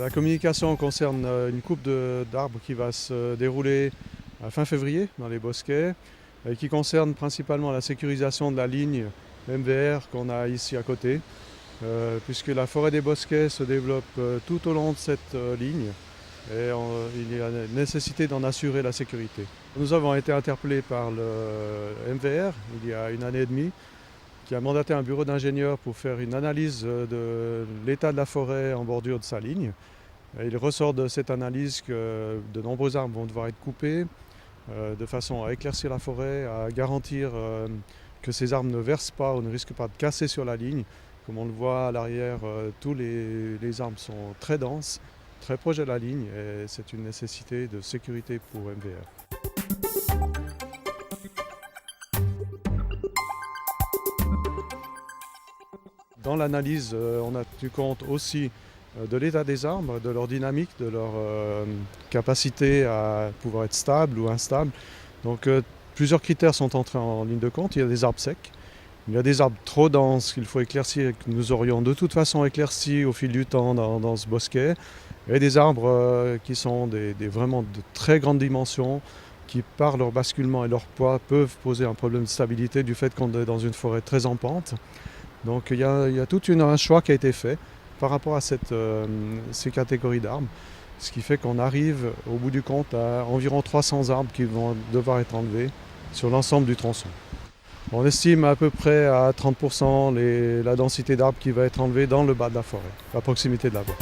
La communication concerne une coupe d'arbres qui va se dérouler à fin février dans les bosquets et qui concerne principalement la sécurisation de la ligne MVR qu'on a ici à côté, puisque la forêt des bosquets se développe tout au long de cette ligne et il y a nécessité d'en assurer la sécurité. Nous avons été interpellés par le MVR il y a une année et demie, qui a mandaté un bureau d'ingénieurs pour faire une analyse de l'état de la forêt en bordure de sa ligne. Et il ressort de cette analyse que de nombreux arbres vont devoir être coupés de façon à éclaircir la forêt, à garantir que ces arbres ne versent pas ou ne risquent pas de casser sur la ligne. Comme on le voit à l'arrière, tous les arbres sont très denses, très proches de la ligne et c'est une nécessité de sécurité pour MVR. Dans l'analyse, on a tenu compte aussi de l'état des arbres, de leur dynamique, de leur capacité à pouvoir être stable ou instable. Donc plusieurs critères sont entrés en ligne de compte. Il y a des arbres secs, il y a des arbres trop denses qu'il faut éclaircir et que nous aurions de toute façon éclaircis au fil du temps dans ce bosquet, et des arbres qui sont vraiment de très grandes dimensions, qui par leur basculement et leur poids peuvent poser un problème de stabilité du fait qu'on est dans une forêt très en pente. Donc il y a tout un choix qui a été fait par rapport à ces catégories d'arbres, ce qui fait qu'on arrive au bout du compte à environ 300 arbres qui vont devoir être enlevés sur l'ensemble du tronçon. On estime à peu près à 30% la densité d'arbres qui va être enlevée dans le bas de la forêt, à proximité de la voie.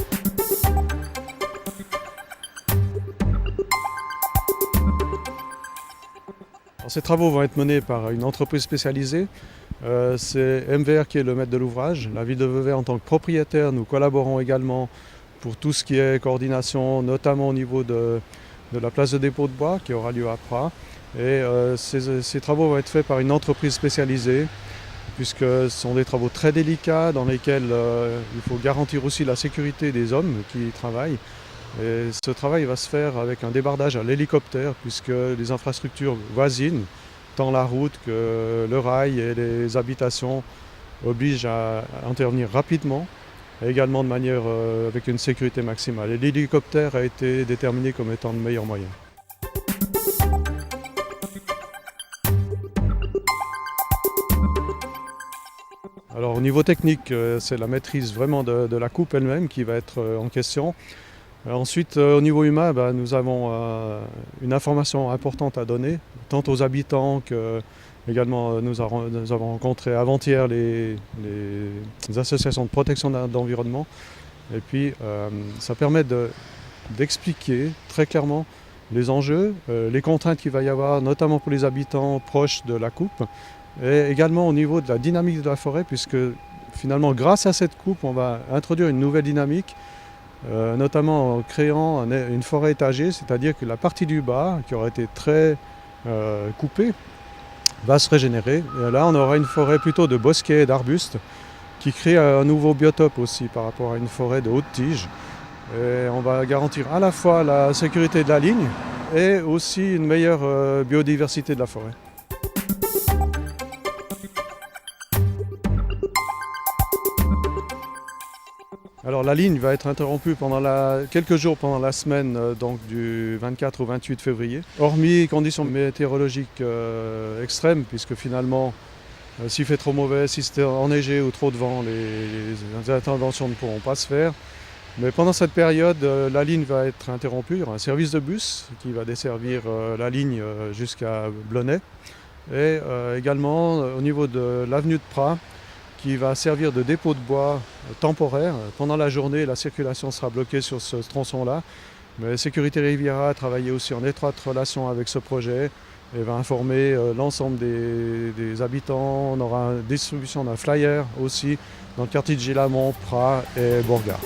Ces travaux vont être menés par une entreprise spécialisée. C'est MVR qui est le maître de l'ouvrage. La ville de Vevey en tant que propriétaire, nous collaborons également pour tout ce qui est coordination, notamment au niveau de la place de dépôt de bois qui aura lieu à Pras. Et ces travaux vont être faits par une entreprise spécialisée, puisque ce sont des travaux très délicats dans lesquels il faut garantir aussi la sécurité des hommes qui y travaillent. Et ce travail va se faire avec un débardage à l'hélicoptère, puisque les infrastructures voisines, tant la route que le rail et les habitations, obligent à intervenir rapidement, et également de manière avec une sécurité maximale. Et l'hélicoptère a été déterminé comme étant le meilleur moyen. Alors au niveau technique, c'est la maîtrise vraiment de la coupe elle-même qui va être en question. Ensuite, au niveau humain, nous avons une information importante à donner, tant aux habitants que également nous avons rencontré avant-hier les associations de protection de l'environnement. Et puis, ça permet d'expliquer très clairement les enjeux, les contraintes qu'il va y avoir, notamment pour les habitants proches de la coupe, et également au niveau de la dynamique de la forêt, puisque finalement, grâce à cette coupe, on va introduire une nouvelle dynamique. Notamment en créant une forêt étagée, c'est-à-dire que la partie du bas, qui aurait été très coupée, va se régénérer. Et là, on aura une forêt plutôt de bosquets et d'arbustes qui crée un nouveau biotope aussi par rapport à une forêt de haute tige. Et on va garantir à la fois la sécurité de la ligne et aussi une meilleure biodiversité de la forêt. Alors la ligne va être interrompue pendant quelques jours pendant la semaine donc du 24 au 28 février. Hormis conditions météorologiques extrêmes, puisque finalement s'il fait trop mauvais, si c'est enneigé ou trop de vent, les interventions ne pourront pas se faire. Mais pendant cette période, la ligne va être interrompue. Il y aura un service de bus qui va desservir la ligne jusqu'à Blonay. Et également au niveau de l'avenue de Pras, qui va servir de dépôt de bois temporaire. Pendant la journée, la circulation sera bloquée sur ce tronçon-là. Mais Sécurité Riviera a travaillé aussi en étroite relation avec ce projet et va informer l'ensemble des habitants. On aura une distribution d'un flyer aussi dans le quartier de Gilamont, Pras et Bourgard.